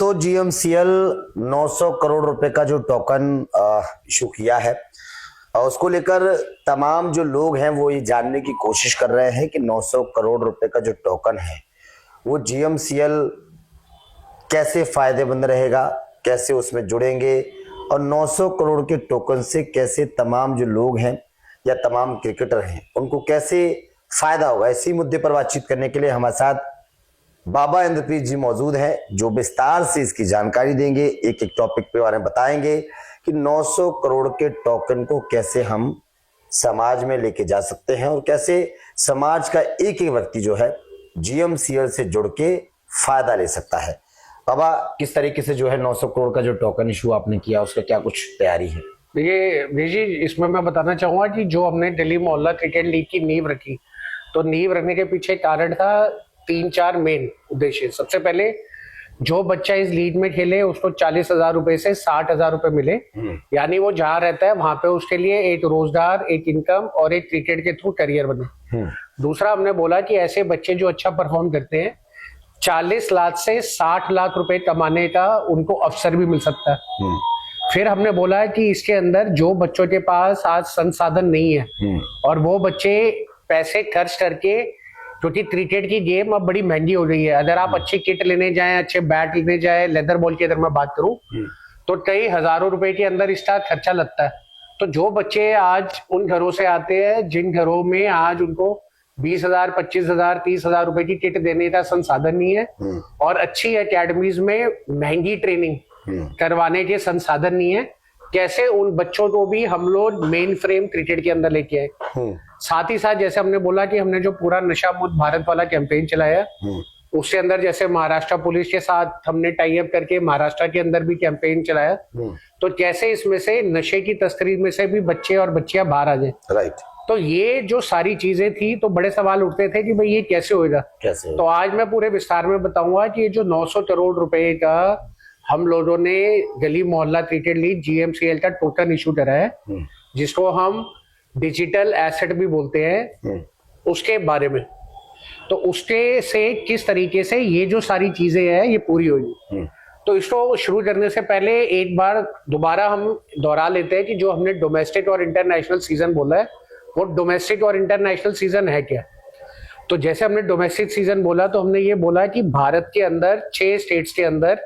दोस्तों, जीएमसीएल 900 करोड़ रुपए का जो टोकन इशू किया है उसको लेकर तमाम जो लोग हैं वो ये जानने की कोशिश कर रहे हैं कि 900 करोड़ रुपए का जो टोकन है वो जीएमसीएल कैसे फायदेमंद रहेगा, कैसे उसमें जुड़ेंगे और 900 करोड़ के टोकन से कैसे तमाम जो लोग हैं या तमाम क्रिकेटर हैं उनको कैसे फायदा होगा। इसी मुद्दे पर बातचीत करने के लिए हमारे साथ बाबा इंद्रप्रीत जी मौजूद हैं जो विस्तार से इसकी जानकारी देंगे, एक एक टॉपिक पे बारे में बताएंगे कि 900 करोड़ के टोकन को कैसे हम समाज में लेके जा सकते हैं और कैसे समाज का एक एक व्यक्ति जो है जीएमसीएल से जुड़ के फायदा ले सकता है। बाबा, किस तरीके से जो है 900 करोड़ का जो टोकन इशू आपने किया उसका क्या कुछ तैयारी है? देखिए जी, इसमें मैं बताना चाहूंगा कि जो हमने दिल्ली मोहल्ला क्रिकेट लीग की नींव रखी, तो नींव रखने के पीछे कारण था 3-4 मेन उद्देश्य। सबसे पहले जो बच्चा इस लीग में खेले उसको 40,000 रुपए से 60,000 रुपए मिले, यानी वो जहाँ रहता है वहां पे उसके लिए एक रोजगार, एक इनकम और एक क्रिकेट के थ्रू करियर बने। दूसरा, हमने बोला कि ऐसे बच्चे जो अच्छा परफॉर्म करते हैं 40 लाख से 60 लाख रुपए कमाने का उनको अवसर भी मिल सकता है। फिर हमने बोला कि इसके अंदर जो बच्चों के पास आज संसाधन नहीं है और वो बच्चे पैसे खर्च करके, क्योंकि क्रिकेट की गेम अब बड़ी महंगी हो रही है, अगर आप अच्छी किट लेने जाएं, अच्छे बैट लेने जाएं, लेदर बॉल की अगर मैं बात करूं तो कई हजारों रुपए के अंदर इसका खर्चा लगता है। तो जो बच्चे आज उन घरों से आते हैं जिन घरों में आज उनको 20,000, 25,000, 30,000 रुपए की किट देने का संसाधन नहीं है और अच्छी एकेडमीज में महंगी ट्रेनिंग करवाने के संसाधन नहीं है, कैसे उन बच्चों को भी हम लोग मेन फ्रेम क्रिकेट के अंदर लेके आए। साथ ही साथ जैसे हमने बोला कि हमने जो पूरा नशा मुक्त भारत वाला कैंपेन चलाया, उसके अंदर जैसे महाराष्ट्र पुलिस के साथ हमने टाई अप करके महाराष्ट्र के अंदर भी कैंपेन चलाया, तो कैसे इसमें से नशे की तस्करी में से भी बच्चे और बच्चियां बाहर आ जाए। राइट। तो ये जो सारी चीजें थी, तो बड़े सवाल उठते थे कि भाई ये कैसे होगा, कैसे? तो आज मैं पूरे विस्तार में बताऊंगा कि ये जो 900 करोड़ रुपए का हम लोगों ने गली मोहल्ला क्रिकेट लीग जीएमसीएल का टोकन इशू करा है, जिसको हम डिजिटल एसेट भी बोलते हैं, उसके बारे में, तो उसके से किस तरीके से ये जो सारी चीजें हैं ये पूरी होगी। तो इसको शुरू करने से पहले एक बार दोबारा हम दोहरा लेते हैं कि जो हमने डोमेस्टिक और इंटरनेशनल सीजन बोला है, वो डोमेस्टिक और इंटरनेशनल सीजन है क्या। तो जैसे हमने डोमेस्टिक सीजन बोला तो हमने ये बोला कि भारत के अंदर 6 स्टेट्स के अंदर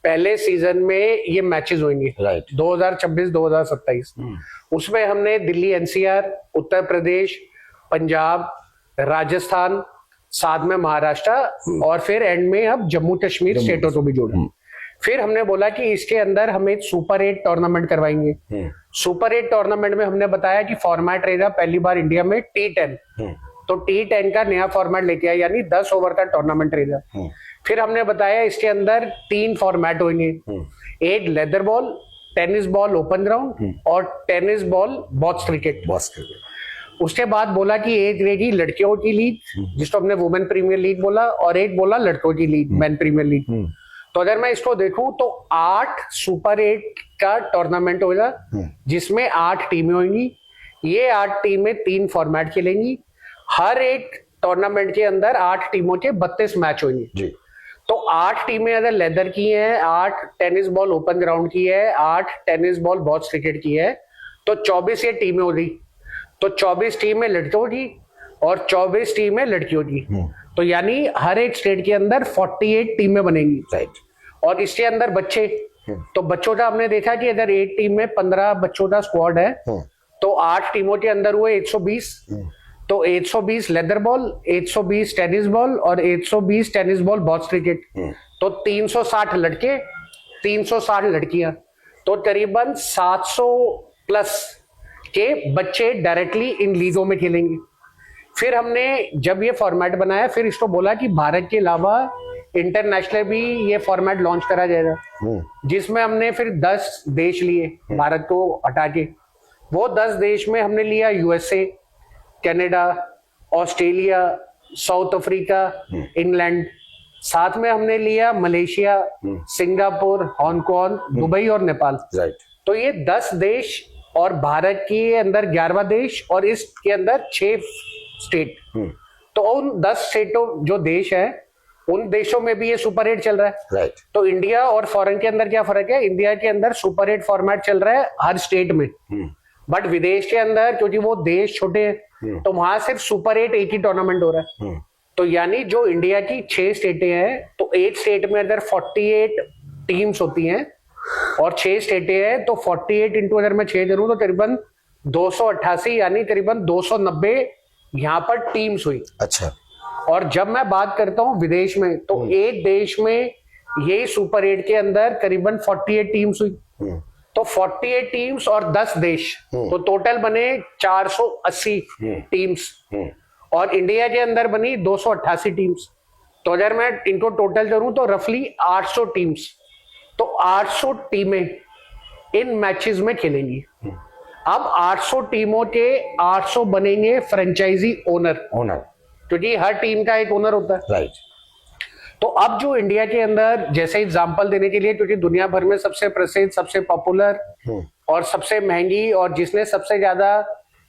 पहले सीजन में ये मैचेस होंगे, 2026-2027। उसमें हमने दिल्ली एनसीआर, उत्तर प्रदेश, पंजाब, राजस्थान, साथ में महाराष्ट्र और फिर एंड में अब जम्मू कश्मीर स्टेटों को भी जोड़ा। फिर हमने बोला कि इसके अंदर हम एक सुपर 8 टूर्नामेंट करवाएंगे। सुपर 8 टूर्नामेंट में हमने बताया कि फॉर्मेट रहेगा पहली बार इंडिया में T10, तो T10 का नया फॉर्मेट लेके आया, यानी 10 ओवर का टूर्नामेंट रहेगा। फिर हमने बताया इसके अंदर 3 फॉर्मेट होंगे, एक leather ball, tennis ball open ground और टेनिस बॉल बॉक्स क्रिकेट। उसके बाद बोला कि एक रहेगी लड़कियों की लीग, जिसको हमने वुमेन प्रीमियर लीग बोला, और एक बोला लड़कों की लीग, मैन प्रीमियर लीग। तो अगर मैं इसको देखूं तो 8 सुपर 8 का टूर्नामेंट होगा, जिसमें 8 टीमें होंगी। ये 8 टीमें 3 फॉर्मेट खेलेंगी। हर एक टूर्नामेंट के अंदर 8 टीमों के 32 मैच होंगे। तो 8 टीमें अगर लेदर की हैं, 8 टेनिस बॉल ओपन ग्राउंड की है, 8 टेनिस बॉल बॉक्स क्रिकेट की है, तो 24 ये टीमें हो रही। तो 24 टीमें लड़कों की और 24 टीमें लड़कियों की। तो यानी हर एक स्टेट के अंदर 48 टीमें बनेंगी। राइट। और इसके अंदर बच्चे, तो बच्चों का हमने देखा कि अगर एक टीम में 15 बच्चों का स्क्वाड है तो 8 टीमों के अंदर हुए 120। तो 120 लेदर बॉल, 120 टेनिस बॉल और 120 टेनिस बॉल बॉक्स क्रिकेट, तो 360 लड़के, 360 लड़कियां, तो करीबन 700 प्लस के बच्चे डायरेक्टली इन लीगों में खेलेंगे। फिर हमने जब ये फॉर्मेट बनाया, फिर इसको बोला कि भारत के अलावा इंटरनेशनल भी ये फॉर्मेट लॉन्च करा जाएगा, जिसमें हमने फिर 10 देश लिए भारत को हटा के। वो 10 देश में हमने लिया USA, Canada, Australia, south Africa, England, साथ में हमने लिया मलेशिया, सिंगापुर, हांगकांग, दुबई और नेपाल। तो ये 10 देश और भारत के अंदर 11वां देश और इसके अंदर 6 स्टेट। तो उन 10 स्टेटों जो देश है उन देशों में भी ये सुपर 8 चल रहा है। राइट। तो इंडिया और फॉरेन के अंदर क्या फर्क है? इंडिया के अंदर सुपर 8 फॉर्मेट चल रहा है हर स्टेट में, बट विदेश के अंदर क्योंकि वो देश छोटे हैं तो वहां सिर्फ सुपर 8 एक ही टूर्नामेंट हो रहा है। तो यानी जो इंडिया की 6 स्टेटें हैं तो एक स्टेट में अगर 48 टीम्स होती हैं और 6 स्टेटें हैं तो 48 इंटू अगर मैं 6 करूं तो करीबन 288 यानी करीबन 290 यहाँ पर टीम्स हुई। अच्छा। और जब मैं बात करता हूं विदेश में तो एक देश में ये सुपर 8 के अंदर करीबन 48 टीम्स हुई। तो 48 टीम्स और 10 देश तो टोटल बने 480 टीम्स और इंडिया के अंदर बनी 288 टीम्स। तो अगर मैं इनको टोटल करूं तो रफली 800 टीम्स। तो 800 टीमें इन मैचेस में खेलेंगी। अब 800 टीमों के 800 बनेंगे फ्रेंचाइजी ओनर, क्योंकि हर टीम का एक ओनर होता है। राइट। तो अब जो इंडिया के अंदर, जैसे एग्जांपल देने के लिए, क्योंकि दुनिया भर में सबसे प्रसिद्ध, सबसे पॉपुलर और सबसे महंगी और जिसने सबसे ज्यादा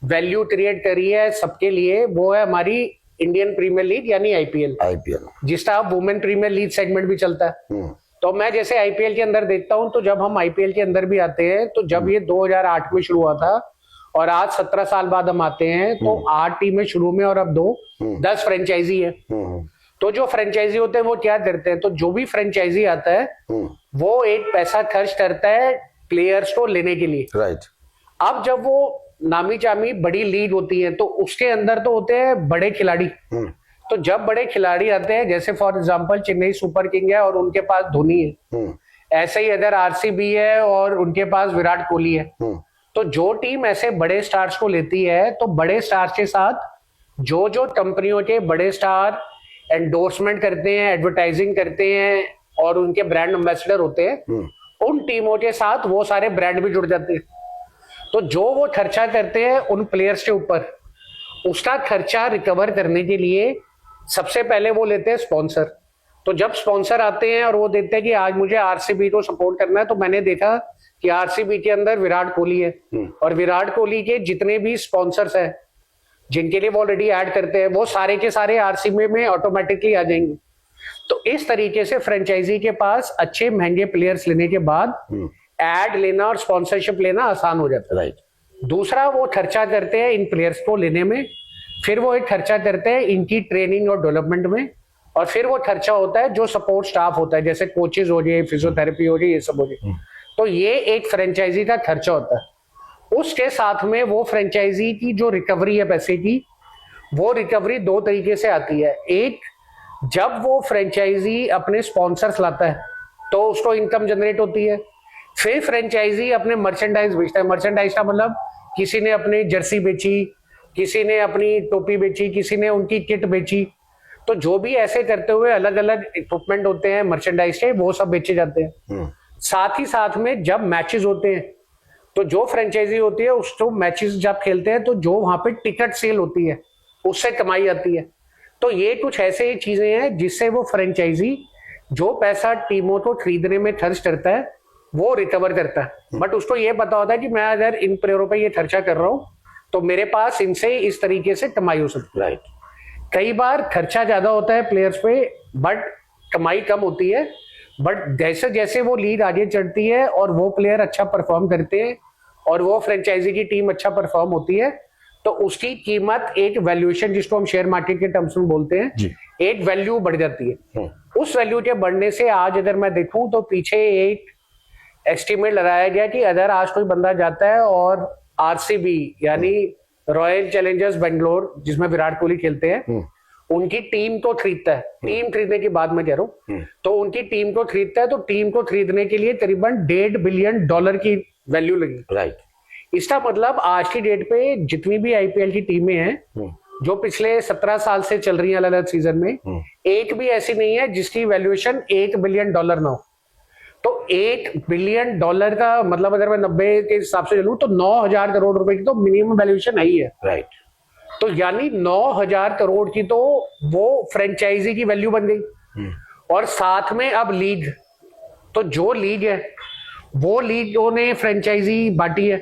वैल्यू क्रिएट करी है सबके लिए, वो है हमारी इंडियन प्रीमियर लीग यानी आईपीएल, जिसका अब वुमेन प्रीमियर लीग सेगमेंट भी चलता है। तो मैं जैसे आईपीएल के अंदर देखता हूं तो जब हम आईपीएल के अंदर भी आते हैं तो जब ये 2008 में शुरू हुआ था और आज 17 साल बाद हम आते हैं तो 8 टीमें शुरू में और अब 10 फ्रेंचाइजी है। तो जो फ्रेंचाइजी होते हैं वो क्या करते हैं? तो जो भी फ्रेंचाइजी आता है वो एक पैसा खर्च करता है प्लेयर्स को लेने के लिए। राइट। अब जब वो नामी चामी बड़ी लीग होती है तो उसके अंदर तो होते हैं बड़े खिलाड़ी। तो जब बड़े खिलाड़ी आते हैं, जैसे for example Chennai super king है और उनके पास धोनी है, ऐसे ही अगर आरसीबी है और उनके पास विराट कोहली है, तो जो टीम ऐसे बड़े स्टार्स को लेती है तो बड़े स्टार्स के साथ जो जो कंपनियों के बड़े स्टार एंडोर्समेंट करते हैं, एडवर्टाइजिंग करते हैं और उनके ब्रांड एम्बेसडर होते हैं, उन टीमों के साथ वो सारे ब्रांड भी जुड़ जाते हैं। तो जो वो खर्चा करते हैं उन प्लेयर्स के ऊपर, उसका खर्चा रिकवर करने के लिए सबसे पहले वो लेते हैं स्पॉन्सर। तो जब स्पॉन्सर आते हैं और वो देखते हैं कि आज मुझे आरसीबी को सपोर्ट करना है, तो मैंने देखा कि आरसीबी के अंदर विराट कोहली है और विराट कोहली के जितने भी स्पॉन्सर्स हैं जिनके लिए वो ऑलरेडी ऐड करते हैं वो सारे के सारे आरसीबी में ऑटोमेटिकली आ जाएंगे। तो इस तरीके से फ्रेंचाइजी के पास अच्छे महंगे प्लेयर्स लेने के बाद ऐड लेना और स्पॉन्सरशिप लेना आसान हो जाता है। राइट। दूसरा, वो खर्चा करते हैं इन प्लेयर्स को लेने में, फिर वो एक खर्चा करते हैं इनकी ट्रेनिंग और डेवलपमेंट में, और फिर वो खर्चा होता है जो सपोर्ट स्टाफ होता है, जैसे कोचेज हो जाए, फिजियोथेरेपी हो जाए, ये सब हो जाए। तो ये एक फ्रेंचाइजी का खर्चा होता है। उसके साथ में वो फ्रेंचाइजी की जो रिकवरी है पैसे की, वो रिकवरी 2 तरीके से आती है। एक, जब वो फ्रेंचाइजी अपने स्पॉन्सर्स लाता है तो उसको इनकम जनरेट होती है। फिर फ्रेंचाइजी अपने मर्चेंडाइज बेचता है। मर्चेंडाइज का मतलब किसी ने अपनी जर्सी बेची, किसी ने अपनी टोपी बेची, किसी ने उनकी किट बेची। तो जो भी ऐसे करते हुए अलग अलग इक्विपमेंट होते हैं मर्चेंडाइज के, वो सब बेचे जाते हैं। साथ ही साथ में जब मैचेस होते हैं तो जो फ्रेंचाइजी होती है उसको मैचेस जब खेलते हैं तो जो वहां पे टिकट सेल होती है उससे कमाई आती है। तो ये कुछ ऐसे चीजें हैं जिससे वो फ्रेंचाइजी जो पैसा टीमों को खरीदने में खर्च करता है वो रिकवर करता है। बट उसको ये पता होता है कि मैं अगर इन प्लेयरों पे ये खर्चा कर रहा हूं तो मेरे पास इनसे इस तरीके से कमाई हो सकती है। राइट। कई बार खर्चा ज्यादा होता है प्लेयर्स पे बट कमाई कम होती है। बट जैसे जैसे वो लीग आगे चढ़ती है और वो प्लेयर अच्छा परफॉर्म करते हैं और वो फ्रेंचाइजी की टीम अच्छा परफॉर्म होती है तो उसकी कीमत, एक वैल्यूएशन जिसको हम शेयर मार्केट के टर्म्स में बोलते हैं, एक वैल्यू बढ़ जाती है। उस वैल्यू के बढ़ने से आज अगर मैं देखूं तो पीछे एक एस्टिमेट लगाया गया कि अगर आज कोई बंदा जाता है और आरसीबी यानी रॉयल चैलेंजर्स बेंगलोर, जिसमें विराट कोहली खेलते हैं, उनकी टीम को खरीदता है, टीम खरीदने की बात मैं कह रहा हूं, तो उनकी टीम को खरीदता है तो टीम को खरीदने के लिए करीबन $1.5 बिलियन की वैल्यू लगी। राइट। इसका मतलब आज की डेट पे जितनी भी आईपीएल की टीमें हैं जो पिछले 17 साल से चल रही है अलग अलग सीजन में, एक भी ऐसी नहीं है जिसकी वैल्यूएशन $1 बिलियन ना हो। तो $1 बिलियन का मतलब अगर मैं 90 के हिसाब से चलूं तो 9,000 करोड़ रुपए की तो मिनिमम वैल्यूएशन है ही है। राइट। तो यानी 9,000 करोड़ की तो वो फ्रेंचाइजी की वैल्यू बन गई। और साथ में अब लीग, तो जो लीग है वो लीगों ने फ्रेंचाइजी बांटी है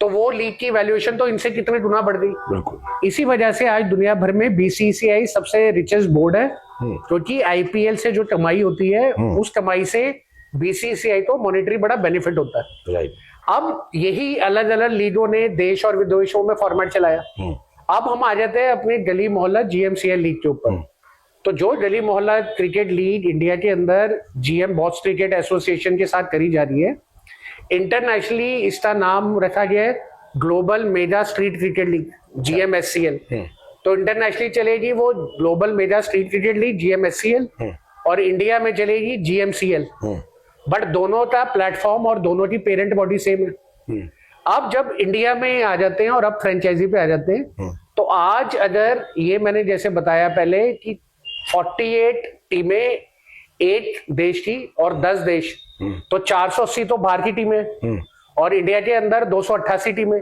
तो वो लीग की वैल्यूएशन तो इनसे कितने गुना बढ़ गई। बिल्कुल। इसी वजह से आज दुनिया भर में बीसीसीआई सबसे रिचेस्ट बोर्ड है क्योंकि आईपीएल से जो कमाई होती है उस कमाई से बीसीसीआई को मॉनेटरी बड़ा बेनिफिट होता है। राइट। अब यही अलग अलग लीगों ने देश और विदेशों में फॉर्मेट चलाया। अब हम आ जाते हैं अपने गली मोहल्ला जीएमसीएल लीग के ऊपर। तो जो गली मोहल्ला क्रिकेट लीग इंडिया के अंदर जीएम बॉक्स क्रिकेट एसोसिएशन के साथ करी जा रही है, इंटरनेशनली इसका नाम रखा गया है global mega street cricket league GMSCL। तो इंटरनेशनली चलेगी वो global mega street cricket league GMSCL और इंडिया में चलेगी GMCL। बट दोनों का प्लेटफॉर्म और दोनों की पेरेंट बॉडी सेम है। अब जब इंडिया में आ जाते हैं और अब फ्रेंचाइजी पे आ जाते हैं, तो आज अगर ये मैंने जैसे बताया पहले कि 48 टीमें एक देश की और 10 देश, तो 480 तो बाहर की टीमें और इंडिया के अंदर 288 टीमें,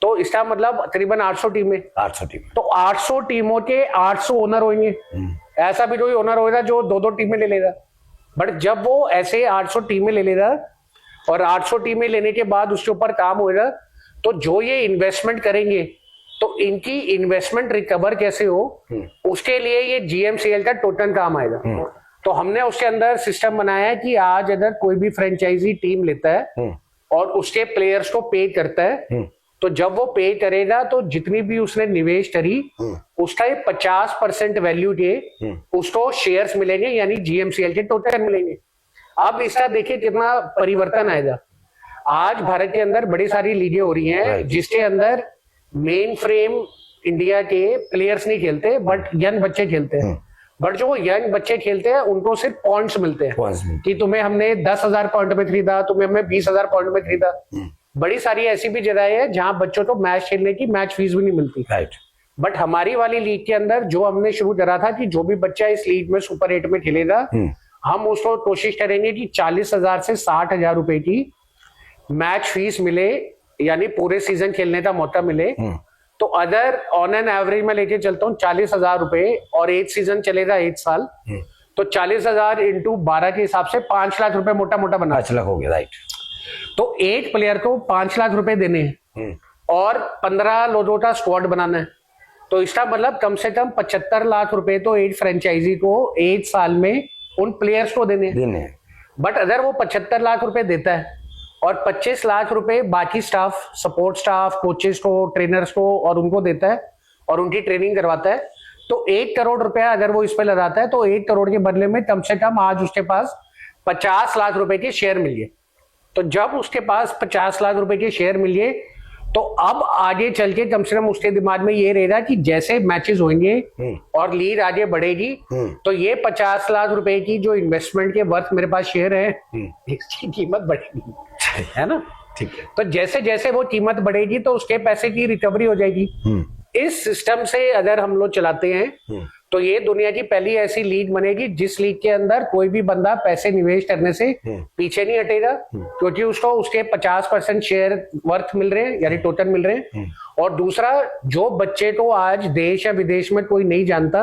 तो इसका मतलब तकरीबन 800 टीमें। 800 टीम। तो 800 टीमों के 800 ओनर होंगे। ऐसा भी कोई ओनर होगा जो 2-2 टीमें ले लेगा। बट जब वो ऐसे 800 टीमें ले लेगा और 800 टीमें लेने के बाद उसके ऊपर काम होगा, तो जो ये इन्वेस्टमेंट करेंगे तो इनकी इन्वेस्टमेंट रिकवर कैसे हो, उसके लिए ये GMCL का टोटल काम आएगा। तो हमने उसके अंदर सिस्टम बनाया है कि आज अगर कोई भी फ्रेंचाइजी टीम लेता है और उसके प्लेयर्स को पे करता है, तो जब वो पे करेगा तो जितनी भी उसने निवेश करी उसका 50% वैल्यू के उसको शेयर्स मिलेंगे, यानी GMCL के टोटल मिलेंगे। अब इसका देखिए कितना परिवर्तन आएगा। आज भारत के अंदर बड़ी सारी लीगें हो रही हैं जिसके अंदर मेन फ्रेम इंडिया के प्लेयर्स नहीं खेलते बट यंग बच्चे खेलते हैं। बट जो यंग बच्चे खेलते हैं उनको सिर्फ पॉइंट्स मिलते हैं कि तुम्हें हमने 10,000 पॉइंट में खरीदा, तुम्हें हमने 20,000 पॉइंट में खरीदा। बड़ी सारी ऐसी भी जगह है जहां बच्चों को मैच खेलने की मैच फीस भी नहीं मिलती। राइट। बट हमारी वाली लीग के अंदर जो हमने शुरू करा था कि जो भी बच्चा इस लीग में सुपर 8 में खेलेगा, हम उसको कोशिश करेंगे कि 40,000 से 60,000 रुपए की मैच फीस मिले, यानी पूरे सीजन खेलने का मौका मिले। तो अदर ऑन एन एवरेज में लेके चलता हूँ 40,000 रुपए और 8 सीजन चलेगा 8 साल, तो 40,000 इंटू 12 के हिसाब से 5 लाख रुपए मोटा मोटा बना। 5 लाख हो गया। राइट। तो एक प्लेयर को 5 लाख रुपए देने हैं और 15 लोगों का स्क्वाड बनाना है, तो इसका मतलब कम से कम 75 लाख रुपए तो एक फ्रेंचाइजी को 8 साल में उन प्लेयर्स को देने हैं। बट अगर वो 75 लाख रुपए देता है और 25 लाख रुपए बाकी स्टाफ, सपोर्ट स्टाफ, कोचेस को, ट्रेनर्स को और उनको देता है और उनकी ट्रेनिंग करवाता है, तो 1 करोड़ रुपया अगर वो इस पे लगाता है तो 1 करोड़ के बदले में कम से कम आज उसके पास 50 लाख रुपए के शेयर मिलिए। तो जब उसके पास 50 लाख रुपए के शेयर मिलिए, तो अब आगे चल के कम से कम उसके दिमाग में ये रहेगा कि जैसे मैचेस होंगे और लीग आगे बढ़ेगी, तो ये 50 लाख रुपए की जो इन्वेस्टमेंट के वर्थ मेरे पास शेयर है, इसकी कीमत बढ़ेगी, है ना। ठीक है। तो जैसे जैसे वो कीमत बढ़ेगी तो उसके पैसे की रिकवरी हो जाएगी। इस सिस्टम से अगर हम लोग चलाते हैं तो ये दुनिया की पहली ऐसी लीग बनेगी जिस लीग के अंदर कोई भी बंदा पैसे निवेश करने से पीछे नहीं हटेगा, क्योंकि उसको उसके 50% शेयर वर्थ मिल रहे हैं, यानी टोटल मिल रहे हैं। और दूसरा, जो बच्चे को आज देश या विदेश में कोई नहीं जानता,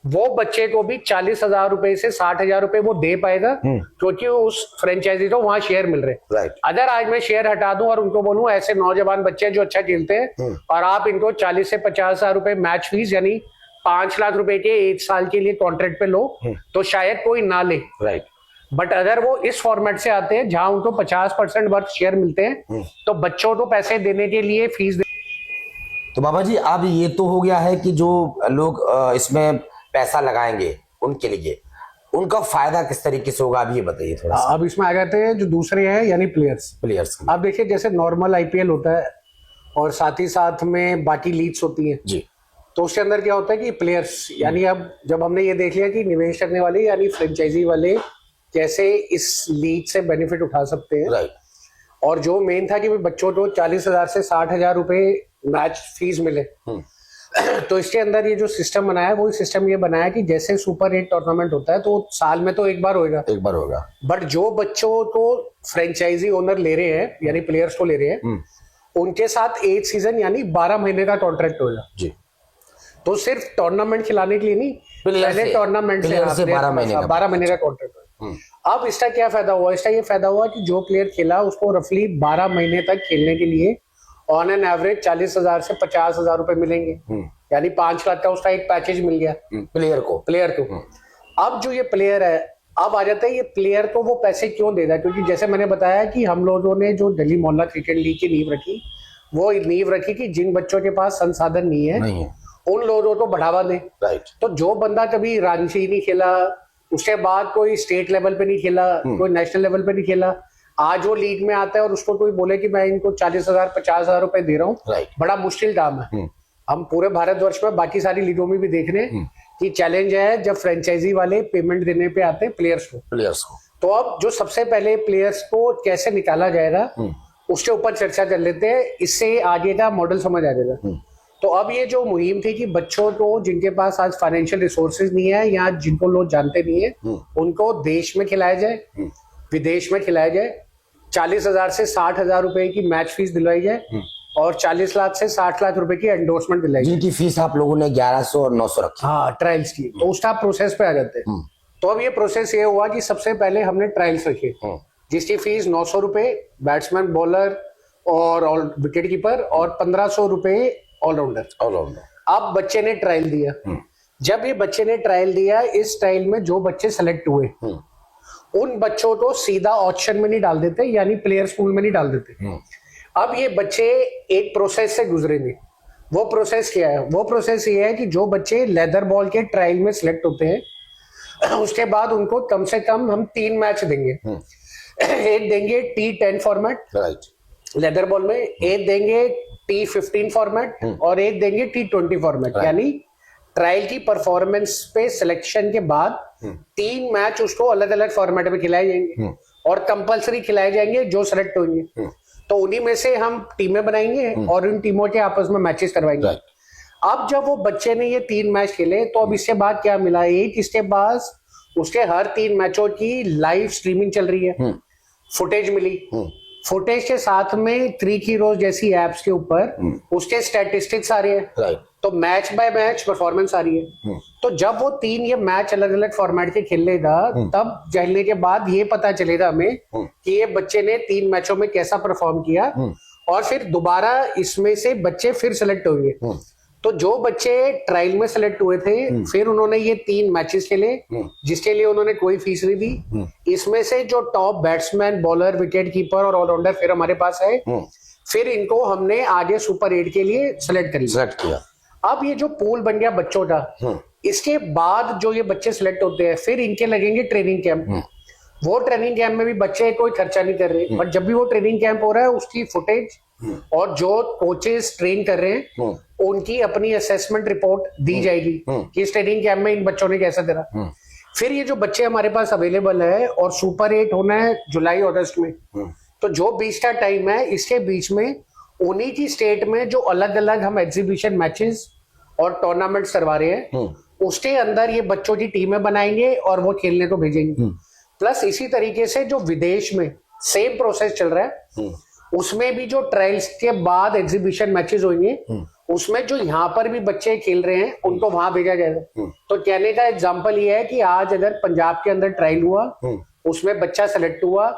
वो बच्चे को भी 40,000 रुपए से 60,000 रुपए वो दे पाएगा, क्योंकि उस फ्रेंचाइजी को वहां शेयर मिल रहे हैं। राइट। अगर आज मैं शेयर हटा दूं और उनको बोलूं ऐसे नौजवान बच्चे जो अच्छा खेलते हैं और आप इनको 40 से 50,000 रुपए मैच फीस यानी 5 लाख रुपए के 1 साल के लिए कॉन्ट्रैक्ट पे लो, तो शायद कोई ना ले। राइट। बट अगर वो इस फॉर्मेट से आते हैं जहां उनको 50% वर्थ शेयर मिलते हैं, तो बच्चों को पैसे देने के लिए फीस तो बाबा जी, अब ये तो हो गया है कि जो लोग इसमें पैसा लगाएंगे उनके लिए उनका फायदा किस तरीके से होगा, अब ये बताइए थोड़ा सा। अब इसमें आ जाते हैं जो दूसरे हैं, यानी प्लेयर्स। अब देखिए, जैसे नॉर्मल आईपीएल होता है और साथ ही साथ में बाकी लीग्स होती हैं जी, तो उसके अंदर क्या होता है कि प्लेयर्स, यानी अब जब हमने ये देख लिया कि निवेश करने वाले यानी फ्रेंचाइजी वाले कैसे इस लीग से बेनिफिट उठा सकते हैं। राइट। और जो मेन था कि बच्चों को 40,000 से 60,000 रुपए मैच फीस मिले, तो इसके अंदर ये जो सिस्टम बनाया है, वो सिस्टम ये बनाया कि जैसे सुपर 8 टूर्नामेंट होता है तो साल में तो एक बार होगा। बट जो बच्चों को फ्रेंचाइजी ओनर ले रहे हैं, यानी प्लेयर्स को ले रहे हैं, उनके साथ 8 सीजन यानी 12 महीने का कॉन्ट्रैक्ट होगा जी। तो सिर्फ टूर्नामेंट खिलाने के लिए नहीं, पहले टूर्नामेंट से 12 महीने का कॉन्ट्रैक्ट होगा। अब इसका क्या फायदा हुआ? इसका ये फायदा हुआ कि जो प्लेयर खेला उसको रफली 12 महीने तक खेलने के लिए ऑन एन एवरेज 40,000 से 50,000 रुपए मिलेंगे, यानी 5 लाख का उसका एक पैकेज मिल गया प्लेयर को। अब जो ये प्लेयर है, अब आ जाता है ये प्लेयर को वो पैसे क्यों दे रहा है, क्योंकि जैसे मैंने बताया कि हम लोगों ने जो दिल्ली मोहल्ला क्रिकेट लीग की नींव रखी, वो नींव रखी कि जिन बच्चों के पास संसाधन नहीं है उन लोगों को बढ़ावा दें। तो जो बंदा कभी रांची नहीं खेला, उसके बाद कोई स्टेट लेवल पे नहीं खेला, कोई नेशनल लेवल पे नहीं खेला, आज वो लीग में आता है और उसको कोई बोले कि मैं इनको 40,000 50,000 रुपए दे रहा हूँ, बड़ा मुश्किल काम है। हम पूरे भारतवर्ष में बाकी सारी लीगों में भी देख रहे हैं कि चैलेंज है जब फ्रेंचाइजी वाले पेमेंट देने पे आते हैं प्लेयर्स को। तो अब जो सबसे पहले प्लेयर्स को कैसे निकाला जाएगा उसके ऊपर चर्चा कर लेते हैं, इससे आगे का मॉडल समझ आ जाएगा। तो अब ये जो मुहिम थी कि बच्चों को जिनके पास आज फाइनेंशियल रिसोर्सेज नहीं है या जिनको लोग जानते नहीं है उनको देश में खिलाया जाए, विदेश में खिलाया जाए, 40,000 से 60,000 रुपए की मैच फीस दिलवाई जाए और 40 लाख से 60 लाख रुपए की एंडोर्समेंट दिलाई जाए, जिनकी फीस आप लोगों ने 1100 और 900 रखी। हाँ, ट्रायल्स की। तो उसका प्रोसेस पे आ जाते हैं। तो अब ये प्रोसेस ये हुआ कि सबसे पहले हमने ट्रायल्स रखे जिसकी फीस 900 रुपए बैट्समैन, बॉलर और विकेट कीपर और 1500 रुपए ऑलराउंडर। अब बच्चे ने ट्रायल दिया। जब ये बच्चे ने ट्रायल दिया, इस ट्रायल में जो बच्चे सेलेक्ट हुए उन बच्चों को सीधा ऑप्शन में नहीं डाल देते, यानी प्लेयर स्कूल में नहीं डाल देते। अब ये बच्चे एक प्रोसेस से गुजरेंगे। वो प्रोसेस क्या है? वो प्रोसेस ये है कि जो बच्चे लेदर बॉल के ट्रायल में सिलेक्ट होते हैं उसके बाद उनको कम से कम हम 3 मैच देंगे। एक देंगे T10 फॉर्मेट लेदर बॉल में, एक देंगे T15 फॉर्मेट और एक देंगे T20 फॉर्मेट, यानी ट्रायल की परफॉर्मेंस पे सिलेक्शन के बाद 3 मैच उसको अलग अलग फॉर्मेट में खिलाए जाएंगे और कंपलसरी खिलाए जाएंगे जो सिलेक्ट होंगे। तो उन्हीं में से हम टीमें बनाएंगे और उन टीमों के आपस में मैचेस करवाएंगे। अब जब वो बच्चे ने ये 3 मैच खेले तो अब इसके बाद क्या मिला, एक इसके पास उसके हर 3 मैचों की लाइव स्ट्रीमिंग चल रही है, फुटेज मिली, फुटेज के साथ में 3 हीरोज जैसी एप्स के ऊपर उसके स्टैटिस्टिक्स आ रहे हैं, तो मैच बाय मैच परफॉर्मेंस आ रही है। तो जब वो 3 ये मैच अलग अलग फॉर्मेट के खेलेगा तब खेलने के बाद ये पता चलेगा हमें कि ये बच्चे ने 3 मैचों में कैसा परफॉर्म किया और फिर दोबारा इसमें से बच्चे फिर सेलेक्ट होंगे। तो जो बच्चे ट्रायल में सेलेक्ट हुए थे फिर उन्होंने ये 3 मैचेस खेले जिसके लिए उन्होंने कोई फीस नहीं दी। इसमें से जो top batsman, bowler, wicket keeper और ऑलराउंडर फिर हमारे पास है, फिर इनको हमने आगे सुपर 8 के लिए सेलेक्ट किया। अब ये जो पूल बन गया बच्चों का, इसके बाद जो ये बच्चे सिलेक्ट होते हैं फिर इनके लगेंगे ट्रेनिंग कैंप। वो ट्रेनिंग कैंप में भी बच्चे कोई खर्चा नहीं कर रहे, बट जब भी वो ट्रेनिंग कैंप हो रहा है उसकी फुटेज और जो कोचेस ट्रेन कर रहे हैं उनकी अपनी असेसमेंट रिपोर्ट दी जाएगी कि इस ट्रेनिंग कैंप में इन बच्चों ने कैसा करा। फिर ये जो बच्चे हमारे पास अवेलेबल है और सुपर 8 होना है जुलाई अगस्त में, तो जो बीच का टाइम है इसके बीच में उन्हीं की स्टेट में जो अलग अलग हम एग्जीबिशन मैचेस और टूर्नामेंट्स करवा रहे हैं उसके अंदर ये बच्चों की टीमें बनाएंगे और वो खेलने को भेजेंगे। प्लस इसी तरीके से जो विदेश में सेम प्रोसेस चल रहा है उसमें भी जो ट्रायल्स के बाद एग्जीबिशन मैचेस होंगे उसमें जो यहाँ पर भी बच्चे खेल रहे हैं उनको वहां भेजा जाएगा। तो कहने का एग्जांपल ये है कि आज अगर पंजाब के अंदर ट्रायल हुआ उसमें बच्चा सेलेक्ट हुआ,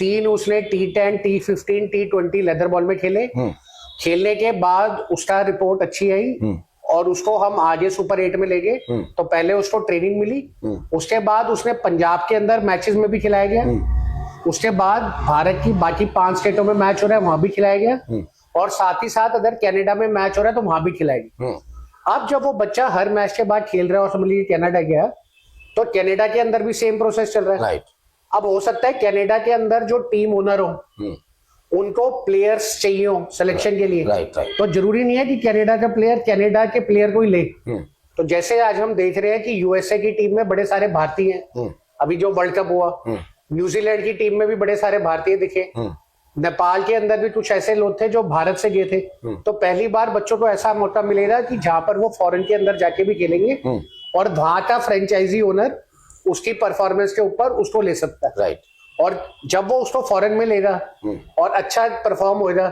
3 उसने T10, T15, T20 leather ball में खेलने के बाद उसका रिपोर्ट अच्छी आई और उसको हम आगे सुपर 8 में ले गए। तो पहले उसको ट्रेनिंग मिली, उसके बाद उसने पंजाब के अंदर मैचेस में भी खिलाया गया, उसके बाद भारत की बाकी 5 स्टेटों में मैच हो रहा है वहां भी खिलाया गया और साथ ही साथ अगर कनाडा में मैच हो रहा है तो वहां भी खिलाएगी। अब जब वो बच्चा हर मैच के बाद खेल रहा है और समझ लीजिए कनाडा गया तो कनाडा के अंदर भी सेम प्रोसेस चल रहा है। अब हो सकता है कनाडा के अंदर जो टीम ओनर हो उनको प्लेयर्स चाहिए हो सिलेक्शन के लिए, तो जरूरी नहीं है कि कनाडा का प्लेयर कनाडा के प्लेयर को ही ले। तो जैसे आज हम देख रहे हैं कि यूएसए की टीम में बड़े सारे भारतीय हैं, अभी जो वर्ल्ड कप हुआ, न्यूजीलैंड की टीम में भी बड़े सारे भारतीय दिखे, नेपाल के अंदर भी कुछ ऐसे लोग थे जो भारत से गए थे। तो पहली बार बच्चों को ऐसा मौका मिलेगा कि जहां पर वो फॉरेन के अंदर जाके भी खेलेंगे और वहां का फ्रेंचाइजी ओनर उसकी परफॉर्मेंस के ऊपर उसको ले सकता है। और जब वो उसको फॉरेन में लेगा और अच्छा परफॉर्म होगा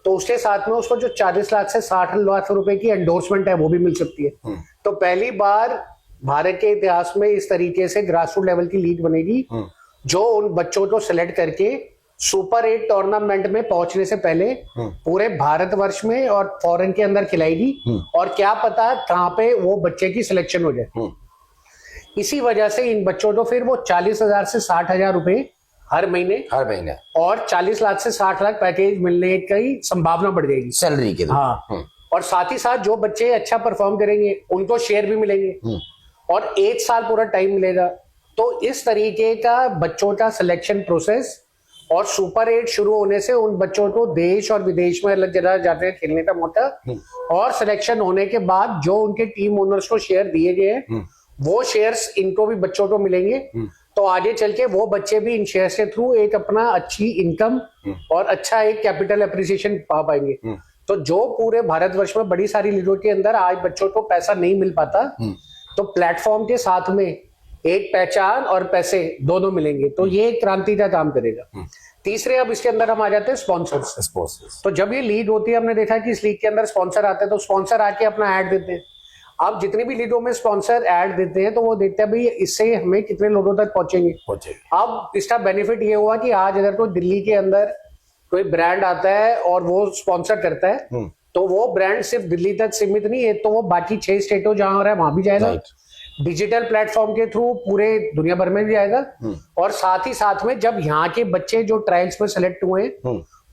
तो उसके साथ में उसको जो 40 लाख से 60 लाख रुपए की एंडोर्समेंट है वो भी मिल सकती है। तो पहली बार भारत के इतिहास में इस तरीके से ग्रासरूट लेवल की लीग बनेगी जो उन बच्चों को सिलेक्ट करके सुपर 8 टूर्नामेंट में पहुंचने से पहले पूरे भारतवर्ष में और फॉरेन के अंदर खिलाएगी, और क्या पता कहाँ पे वो बच्चे की सिलेक्शन हो जाए। इसी वजह से इन बच्चों को फिर वो 40,000 से 60,000 रुपए हर महीने और 40 लाख से 60 लाख पैकेज मिलने की संभावना बढ़ जाएगी सैलरी के। हाँ, और साथ ही साथ जो बच्चे अच्छा परफॉर्म करेंगे उनको शेयर भी मिलेंगे और 1 साल पूरा टाइम मिलेगा। तो इस तरीके का बच्चों का सिलेक्शन प्रोसेस, और सुपर 8 शुरू होने से उन बच्चों को देश और विदेश में अलग जगह जाते हैं खेलने का मौका, और सिलेक्शन होने के बाद जो उनके टीम ओनर्स को शेयर दिए गए वो शेयर्स इनको भी बच्चों को मिलेंगे। तो आगे चल के वो बच्चे भी इन शेयर के थ्रू एक अपना अच्छी इनकम और अच्छा एक कैपिटल एप्रिसिएशन पा पाएंगे। तो जो पूरे भारतवर्ष में बड़ी सारी लीगों के अंदर आज बच्चों को पैसा नहीं मिल पाता, तो प्लेटफॉर्म के साथ में एक पहचान और पैसे दोनों मिलेंगे, तो ये एक क्रांति का काम करेगा। तीसरे, अब इसके अंदर हम आ जाते हैं स्पॉन्सर्स। तो जब ये लीग होती है, हमने देखा कि इस लीग के अंदर स्पॉन्सर आते हैं, तो स्पॉन्सर आके अपना ऐड देते हैं। अब जितनी भी लीगों में स्पॉन्सर ऐड देते हैं तो वो देखते हैं भाई इससे हमें कितने लोगों तक पहुंचेंगे। अब इसका बेनिफिट ये हुआ कि आज अगर कोई दिल्ली के अंदर कोई ब्रांड आता है और वो स्पॉन्सर करता है, तो वो ब्रांड सिर्फ दिल्ली तक सीमित नहीं है, तो वो बाकी 6 स्टेटों जहां हो रहा है वहां भी जाएगा, डिजिटल प्लेटफॉर्म के थ्रू पूरे दुनिया भर में भी जाएगा। और साथ ही साथ में जब यहाँ के बच्चे जो ट्रायल्स में सेलेक्ट हुए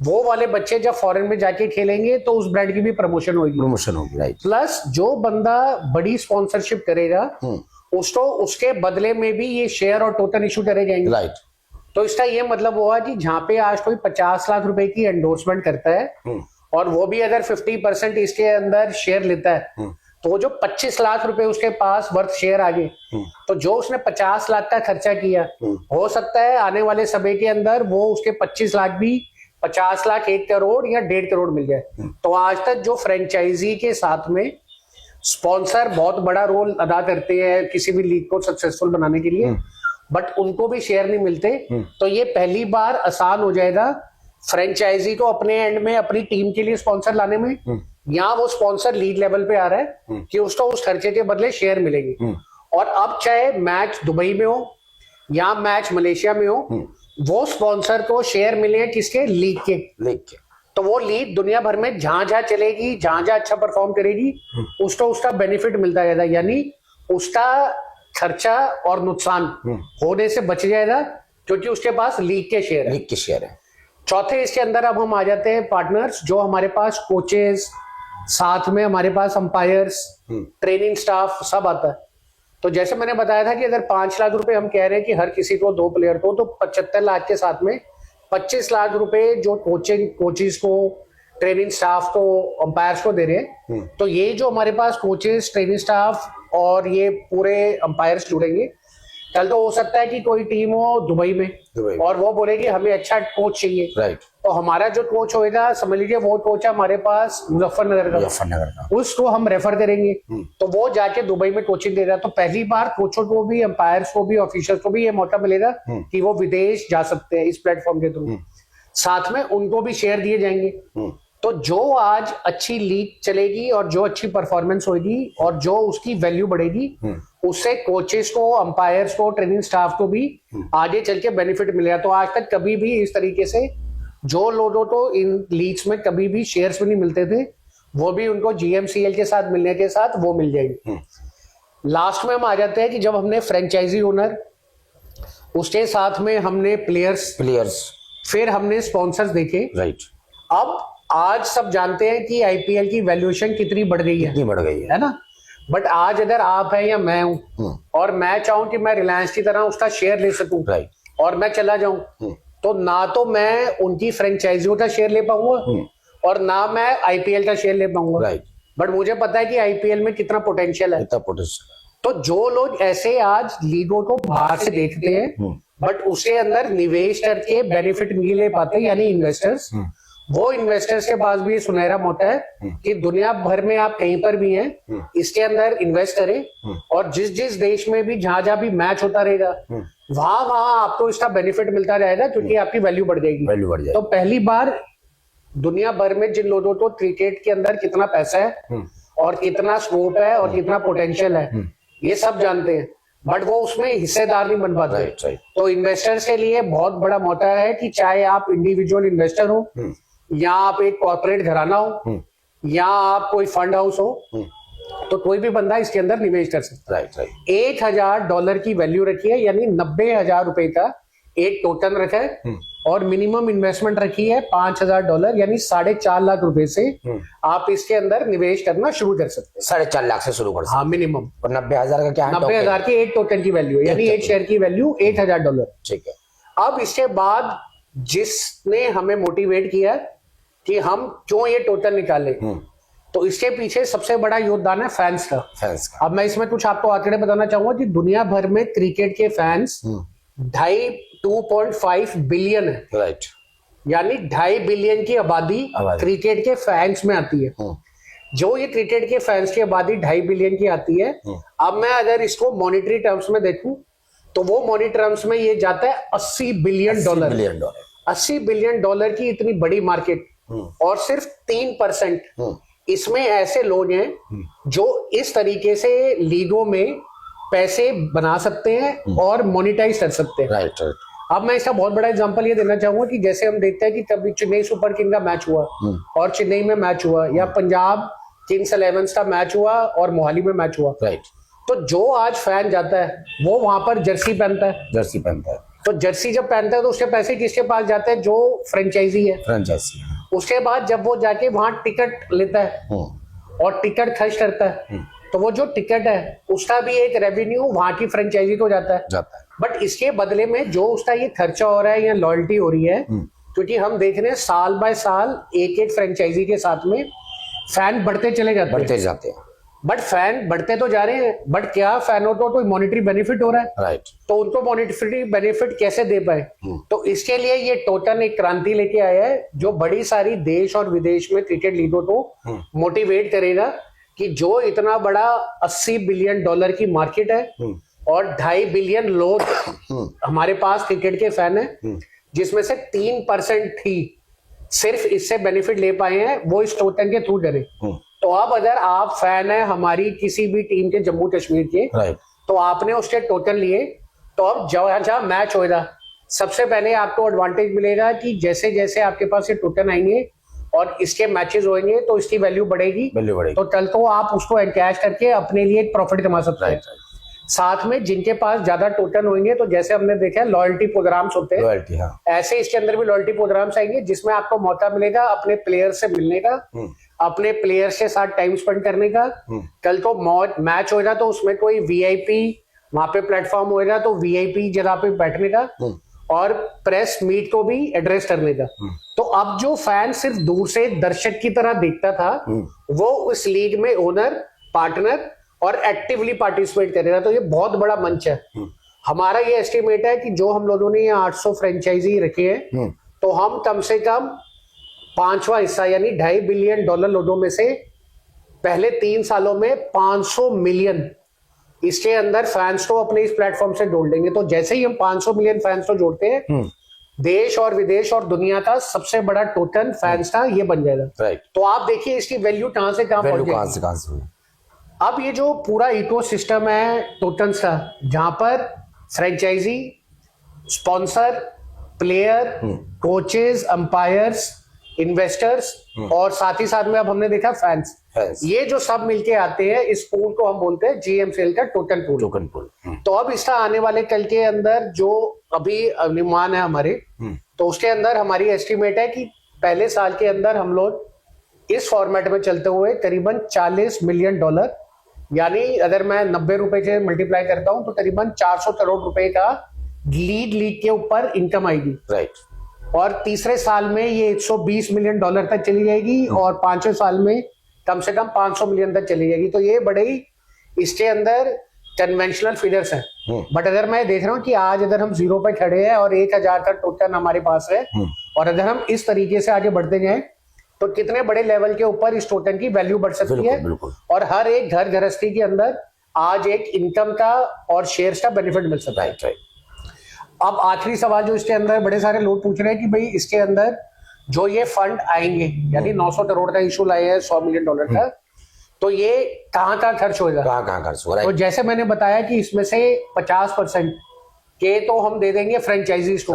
वो वाले बच्चे जब फॉरेन में जाके खेलेंगे तो उस ब्रांड की भी प्रमोशन होगी। राइट। प्लस जो बंदा बड़ी स्पॉन्सरशिप करेगा उसको उसके बदले में भी ये शेयर और टोकन इशू करे जाएंगे। राइट। तो इसका ये मतलब हुआ कि जहाँ पे आज कोई 50 लाख रुपए की एंडोर्समेंट करता है और वो भी अगर 50% इसके अंदर शेयर लेता है, तो जो 25 लाख रुपए उसके पास वर्थ शेयर आ गए, तो जो उसने 50 लाख का खर्चा किया, हो सकता है आने वाले समय के अंदर वो उसके 25 लाख भी 50 लाख 1 करोड़ या 1.5 करोड़ मिल जाए। तो आज तक जो फ्रेंचाइजी के साथ में स्पॉन्सर बहुत बड़ा रोल अदा करते हैं किसी भी लीग को सक्सेसफुल बनाने के लिए, बट उनको भी शेयर नहीं मिलते, तो ये पहली बार आसान हो जाएगा फ्रेंचाइजी को अपने एंड में अपनी टीम के लिए स्पॉन्सर लाने में। यहाँ वो स्पॉन्सर लीग लेवल पे आ रहा है कि उसको उस खर्चे के बदले शेयर मिलेगी। और अब चाहे मैच दुबई में हो या मैच मलेशिया में हो, वो स्पॉन्सर को शेयर मिले किसके? लीग के। तो वो लीग दुनिया भर में जहां जहां चलेगी, जहां जहां अच्छा परफॉर्म करेगी, उसको उसका बेनिफिट मिलता जाएगा, यानी उसका खर्चा और नुकसान होने से बच जाएगा क्योंकि उसके पास लीग के शेयर है। चौथे, इसके अंदर अब हम आ जाते हैं पार्टनर्स, जो हमारे पास कोचेस, साथ में हमारे पास अंपायर्स, ट्रेनिंग स्टाफ सब आता है। तो जैसे मैंने बताया था कि अगर 5 लाख रुपए हम कह रहे हैं कि हर किसी को 2 प्लेयर को, तो 75 लाख के साथ में 25 लाख रुपए जो कोचेस को, ट्रेनिंग स्टाफ को, अंपायर्स को दे रहे हैं। तो ये जो हमारे पास कोचेस, ट्रेनिंग स्टाफ और ये पूरे अंपायर्स जुड़ेंगे, कल तो हो सकता है कि कोई टीम हो दुबई में और वो बोलेगी हमें अच्छा कोच चाहिए। राइट। तो हमारा जो कोच होएगा, समझ लीजिए वो कोच है हमारे पास मुजफ्फरनगर का, उसको हम रेफर करेंगे, तो वो जाके दुबई में कोचिंग देगा। तो पहली बार कोचों को भी, अंपायर्स को भी, ऑफिशियल्स को भी ये मौका मिलेगा कि वो विदेश जा सकते हैं इस प्लेटफॉर्म के थ्रू। साथ में उनको भी शेयर दिए जाएंगे। तो जो आज अच्छी लीग चलेगी और जो अच्छी परफॉर्मेंस होगी और जो उसकी वैल्यू बढ़ेगी, उससे कोचेस को, अंपायर्स को, ट्रेनिंग स्टाफ को भी आगे चल के बेनिफिट मिलेगा। तो आज तक कभी भी इस तरीके से जो लोगों को इन लीग्स में कभी भी शेयर्स भी नहीं मिलते थे, वो भी उनको GMCL के साथ मिलने के साथ वो मिल जाएगी। लास्ट में हम आ जाते हैं कि जब हमने फ्रेंचाइजी ओनर, उसके साथ में हमने प्लेयर्स, फिर हमने स्पॉन्सर्स देखे। राइट। अब आज सब जानते हैं कि IPL की वैल्यूएशन कितनी बढ़ गई है ना। बट आज अगर आप हैं या मैं हूं और मैं चाहूं कि मैं रिलायंस की तरह उसका शेयर ले सकूं, और मैं चला जाऊं, तो ना तो मैं उनकी फ्रेंचाइजियों का शेयर ले पाऊंगा और ना मैं IPL का शेयर ले पाऊंगा। बट मुझे पता है कि IPL में कितना पोटेंशियल है। तो जो लोग ऐसे आज लीगों को बाहर से देखते हैं बट उसके अंदर निवेश करके बेनिफिट नहीं ले पाते, यानी इन्वेस्टर्स, वो इन्वेस्टर्स के पास भी ये सुनहरा मौका है कि दुनिया भर में आप कहीं पर भी हैं, इसके अंदर इन्वेस्ट करें और जिस जिस देश में भी जहां जहां भी मैच होता रहेगा वहां आपको इसका बेनिफिट मिलता जाएगा क्योंकि आपकी वैल्यू बढ़ जाएगी। तो पहली बार दुनिया भर में जिन लोगों को क्रिकेट के अंदर कितना पैसा है और कितना स्कोप है और कितना पोटेंशियल है, ये सब जानते हैं। बट वो उसमें हिस्सेदार नहीं बन पाते। तो इन्वेस्टर्स के लिए बहुत बड़ा मौका है कि चाहे आप इंडिविजुअल इन्वेस्टर हो, या आप एक कॉर्पोरेट घराना हो, या आप कोई फंड हाउस हो, तो कोई भी बंदा इसके अंदर निवेश कर सकता है। $1,000 की वैल्यू रखी है, यानी 90,000 रुपए का एक टोकन रखा है, और मिनिमम इन्वेस्टमेंट रखी है $5,000, यानी 4.5 लाख रुपए से आप इसके अंदर निवेश करना शुरू कर सकते हैं। 4.5 लाख से शुरू कर सकते हैं। हाँ, मिनिमम। और 90,000 का क्या है? 90,000 की एक टोकन की वैल्यू है, यानी एक शेयर की वैल्यू $1,000। ठीक है। अब इसके बाद जिसने हमें मोटिवेट किया कि हम क्यों ये टोकन निकाले, तो इसके पीछे सबसे बड़ा योगदान है फैंस का। अब मैं इसमें कुछ आपको आंकड़े बताना चाहूंगा कि दुनिया भर में क्रिकेट के फैंस 2.5 बिलियन है। राइट। यानी 2.5 बिलियन की आबादी क्रिकेट के फैंस में आती है। जो ये क्रिकेट के फैंस की आबादी 2.5 बिलियन की आती है, अब मैं अगर इसको मॉनेटरी टर्म्स में देखूं तो वो मॉनेटरी टर्म्स में ये जाता है $80 बिलियन। $80 बिलियन की इतनी बड़ी मार्केट, और सिर्फ 3% इसमें ऐसे लोग हैं जो इस तरीके से लीगों में पैसे बना सकते हैं और मोनिटाइज कर सकते हैं। राइट। अब मैं इसका बहुत बड़ा एग्जांपल ये देना चाहूंगा कि जैसे हम देखते हैं कि कभी चेन्नई सुपर किंग का मैच हुआ और चेन्नई में मैच हुआ, या पंजाब किंग्स 11 का मैच हुआ और मोहाली में मैच हुआ। राइट। तो जो आज फैन जाता है वो वहां पर जर्सी पहनता है। तो जर्सी जब पहनता है तो उसके पैसे किसके पास जाते हैं? जो फ्रेंचाइजी है। उसके बाद जब वो जाके वहां टिकट लेता है और टिकट खर्च करता है, तो वो जो टिकट है उसका भी एक रेवेन्यू वहां की फ्रेंचाइजी को जाता है। बट इसके बदले में जो उसका ये खर्चा हो रहा है या लॉयल्टी हो रही है, क्योंकि हम देख रहे हैं साल बाय साल एक फ्रेंचाइजी के साथ में फैन बढ़ते चले जाते हैं। बट फैन बढ़ते तो जा रहे हैं, बट क्या फैनों को कोई मॉनेटरी बेनिफिट हो रहा है? राइट। तो उनको मॉनेटरी बेनिफिट कैसे दे पाए? तो इसके लिए ये टोटन एक क्रांति लेके आया है, जो बड़ी सारी देश और विदेश में क्रिकेट लीगों को मोटिवेट करेगा कि जो इतना बड़ा $80 बिलियन की मार्केट है और 2.5 बिलियन लोग हमारे पास क्रिकेट के फैन है, जिसमें से 3% ही सिर्फ इससे बेनिफिट ले पाए हैं, वो इस टोकन के थ्रू डरे। तो अब अगर आप फैन है हमारी किसी भी टीम के जम्मू कश्मीर के, तो आपने उसके टोकन लिए, तो अब जहां मैच होगा सबसे पहले आपको एडवांटेज मिलेगा कि जैसे जैसे आपके पास ये टोकन आएंगे और इसके मैचेस होंगे तो इसकी वैल्यू बढ़ेगी। तो कल को आप उसको एनकैश करके अपने लिए एक प्रॉफिट कमा सकते हैं। साथ में जिनके पास ज्यादा टोकन होंगे, तो जैसे हमने देखा है लॉयल्टी प्रोग्राम्स होते हैं, ऐसे इसके अंदर भी लॉयल्टी प्रोग्राम्स आएंगे जिसमें आपको मौका मिलेगा अपने प्लेयर से मिलने का, अपने प्लेयर्स के साथ टाइम स्पेंड करने का। कल को मैच होगा तो उसमें कोई वीआईपी वहां पे प्लेटफॉर्म होगा, तो वीआईपी जगह पे बैठने का और प्रेस मीट को भी एड्रेस करने का। तो अब जो फैन सिर्फ दूर से दर्शक की तरह देखता था, वो उस लीग में ओनर, पार्टनर और एक्टिवली पार्टिसिपेट करेगा। तो ये बहुत बड़ा मंच है। हमारा ये एस्टिमेट है कि जो हम लोगों ने ये 800 फ्रेंचाइजी रखे हैं, तो हम कम से कम 5वां हिस्सा यानी $2.5 बिलियन लोगों में से पहले 3 सालों में 500 मिलियन इसके अंदर फैंस को अपने इस प्लेटफॉर्म से जोड़ देंगे। तो जैसे ही हम 500 मिलियन फैंस को जोड़ते हैं, देश और विदेश और दुनिया का सबसे बड़ा टोटन फैंस का ये बन जाएगा। राइट। तो आप देखिए इसकी वैल्यू कहां से कहां पहुंच जाएगी। अब ये जो पूरा इकोसिस्टम है टोटन्स का, जहां पर franchise, sponsor, player, coaches, umpires, investors और साथ ही साथ में अब हमने देखा फैंस, ये जो सब मिलके आते हैं, इस पूल को हम बोलते हैं जीएमसीएल का टोटन पूल। तो अब इसका आने वाले कल के अंदर जो अभी अनुमान है हमारे, तो उसके अंदर हमारी एस्टिमेट है कि पहले साल के अंदर हम लोग इस फॉर्मेट में चलते हुए करीबन $40 मिलियन, यानी अगर मैं 90 रुपए से मल्टीप्लाई करता हूं तो करीबन 400 करोड़ रुपए का लीग के ऊपर इनकम आएगी। राइट। और तीसरे साल में ये $120 मिलियन तक चली जाएगी और 5वें साल में कम से कम 500 मिलियन तक चली जाएगी। तो ये बड़े ही इसके अंदर कन्वेंशनल फिगर्स हैं। बट अगर मैं देख रहा हूँ कि आज अगर हम 0 पे खड़े हैं और 1000 का टोकन हमारे पास है, और अगर हम इस तरीके से आगे बढ़ते जाएं तो कितने बड़े लेवल के ऊपर इस टोकन की वैल्यू बढ़ सकती है। और हर एक घर गृहस्थी के अंदर आज एक इनकम का और शेयर्स का बेनिफिट मिल सकता है। अब आखिरी सवाल जो इसके अंदर बड़े सारे लोग पूछ रहे हैं कि भाई इसके अंदर जो ये फंड आएंगे, यानी 900 करोड़ का इशू लाए हैं $100 मिलियन का, तो ये कहाँ खर्च होगा, कहाँ खर्च हो रहा तो है। जैसे मैंने बताया कि इसमें से 50% के तो हम दे देंगे फ्रेंचाइजीज को।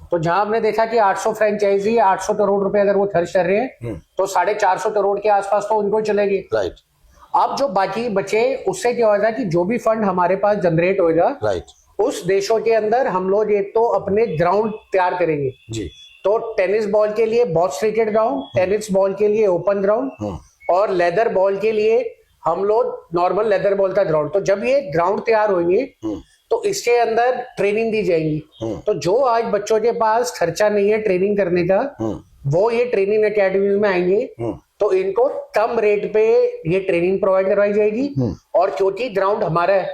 तो जहां हमने देखा कि 800 फ्रेंचाइजी 800 करोड़ रुपए अगर वो खर्च कर रहे हैं तो 450 करोड़ के आसपास तो उनको चलेगी। राइट। अब जो बाकी बचे उससे क्या होगा कि जो भी फंड हमारे पास जनरेट होगा, राइट, उस देशों के अंदर हम लोग एक तो अपने ग्राउंड तैयार करेंगे जी। तो टेनिस बॉल के लिए box cricket ground, tennis ball के लिए ओपन ग्राउंड और लेदर बॉल के लिए हम लोग नॉर्मल लेदर बॉल का ग्राउंड। तो जब ये ग्राउंड तैयार होंगे तो इसके अंदर ट्रेनिंग दी जाएगी। तो जो आज बच्चों के पास खर्चा नहीं है ट्रेनिंग करने का, वो ये ट्रेनिंग एकेडमी में आएंगे तो इनको कम रेट पे ये ट्रेनिंग प्रोवाइड करवाई जाएगी। और क्योंकि ग्राउंड हमारा है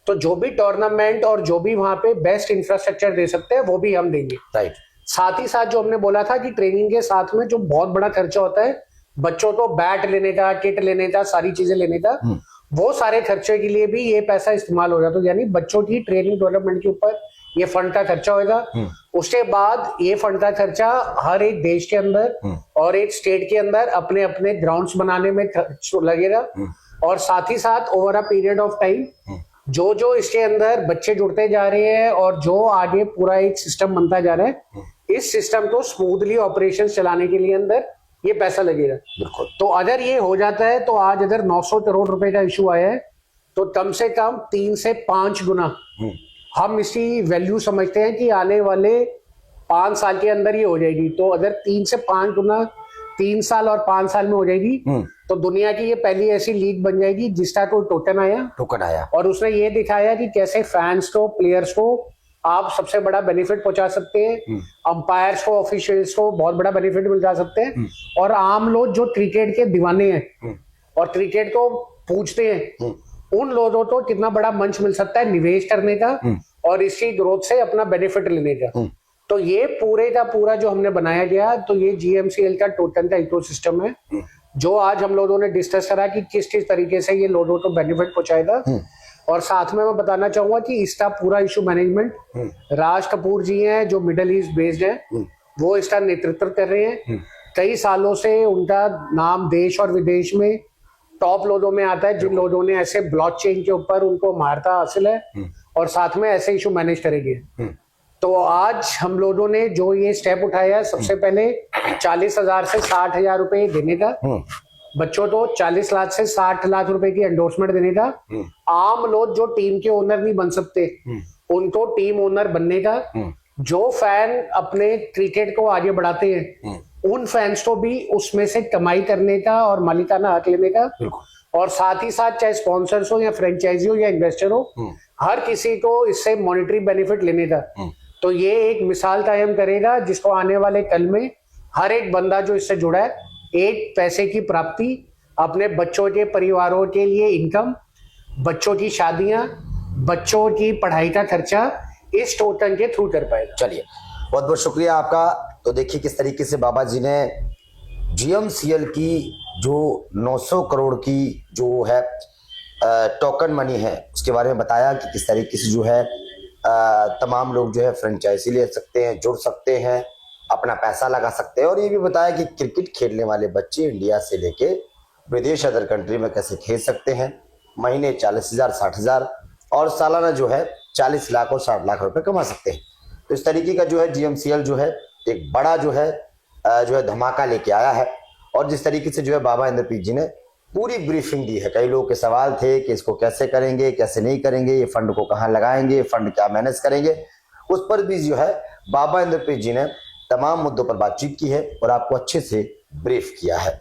तो जो भी टूर्नामेंट और जो भी वहां पे बेस्ट इंफ्रास्ट्रक्चर दे सकते हैं वो भी हम देंगे। राइट। साथ ही साथ जो हमने बोला था कि ट्रेनिंग के साथ में जो बहुत बड़ा खर्चा होता है बच्चों को बैट लेने का, किट लेने का, सारी चीजें लेने का, वो सारे खर्चे के लिए भी ये पैसा इस्तेमाल हो जाता है। यानी बच्चों की ट्रेनिंग डेवलपमेंट के ऊपर ये फंड का खर्चा होगा। उसके बाद ये फंड का खर्चा हर एक देश के अंदर और एक स्टेट के अंदर अपने अपने ग्राउंड्स बनाने में लगेगा। और साथ ही साथ over a period of time जो जो इसके अंदर बच्चे जुड़ते जा रहे हैं और जो आगे पूरा एक सिस्टम बनता जा रहा है, इस सिस्टम को स्मूथली ऑपरेशन चलाने के लिए अंदर ये पैसा लगेगा। बिल्कुल। तो अगर ये हो जाता है तो आज अगर 900 करोड़ रुपए का इशू आया है तो कम से कम 3 से 5 गुना हम इसकी वैल्यू समझते हैं कि आने वाले 5 साल के अंदर ये हो जाएगी। तो अगर 3 से 5 गुना 3 साल और 5 साल में हो जाएगी तो दुनिया की ये पहली ऐसी लीग बन जाएगी जिसका कोई टोकन आया और उसने ये दिखाया कि कैसे फैंस को, प्लेयर्स को आप सबसे बड़ा बेनिफिट पहुंचा सकते हैं, अंपायर्स को, ऑफिशियल्स को बहुत बड़ा बेनिफिट मिल जा सकते हैं, और आम लोग जो क्रिकेट के दीवाने हैं और क्रिकेट को पूछते हैं उन लोगों को कितना बड़ा मंच मिल सकता है निवेश करने का और इसी ग्रोथ से अपना बेनिफिट लेने का। तो ये पूरे का पूरा जो हमने बनाया गया, तो ये GMCL का टोटल का इकोसिस्टम है जो आज हम लोगों ने डिस्कस करा कि किस किस तरीके से ये लोगों को बेनिफिट पहुंचाएगा। और साथ में मैं बताना चाहूंगा कि इसका पूरा इशू मैनेजमेंट राज कपूर जी हैं जो मिडिल ईस्ट बेस्ड है, वो इसका नेतृत्व कर रहे हैं। कई सालों से उनका नाम देश और विदेश में टॉप लोगों में आता है जिन लोगों ने ऐसे ब्लॉकचेन के ऊपर उनको महारत हासिल है और साथ में ऐसे इशू मैनेज करेंगे। तो आज हम लोगों ने जो ये स्टेप उठाया है, सबसे पहले 40,000 से 60,000 रुपए देने का, बच्चों को 40 लाख से 60 लाख रुपए की एंडोर्समेंट देने का, आम लोग जो टीम के ओनर नहीं बन सकते उनको टीम ओनर बनने का, जो फैन अपने क्रिकेट को आगे बढ़ाते हैं उन फैंस को भी उसमें से कमाई करने का और मालिकाना हक लेने का, और साथ ही साथ चाहे स्पॉन्सर्स हो या फ्रेंचाइजी हो या इन्वेस्टर हो, हर किसी को इससे मॉनेटरी बेनिफिट लेने का। तो ये एक मिसाल कायम करेगा जिसको आने वाले कल में हर एक बंदा जो इससे जुड़ा है एक पैसे की प्राप्ति, अपने बच्चों के परिवारों के लिए इनकम, बच्चों की शादियां, बच्चों की पढ़ाई का खर्चा इस टोकन के थ्रू कर पाएगा। चलिए, बहुत बहुत शुक्रिया आपका। तो देखिए किस तरीके से बाबा जी ने GMCL की जो 900 करोड़ की जो है टोकन मनी है उसके बारे में बताया कि किस तरीके से जो है तमाम लोग जो है फ्रेंचाइजी ले सकते हैं, जुड़ सकते हैं, अपना पैसा लगा सकते हैं, और ये भी बताया कि क्रिकेट खेलने वाले बच्चे इंडिया से लेके विदेश अदर कंट्री में कैसे खेल सकते हैं, महीने 40,000 60,000 और सालाना जो है 40 लाख और 60 लाख रुपए कमा सकते हैं। तो इस तरीके का जो है GMCL जो है एक बड़ा जो है धमाका लेके आया है। और जिस तरीके से जो है बाबा इंद्रप्रीत जी ने पूरी ब्रीफिंग दी है, कई लोगों के सवाल थे कि इसको कैसे करेंगे, कैसे नहीं करेंगे, ये फंड को कहाँ लगाएंगे, फंड क्या मैनेज करेंगे, उस पर भी जो है बाबा इंद्रप्रीत जी ने तमाम मुद्दों पर बातचीत की है और आपको अच्छे से ब्रीफ किया है।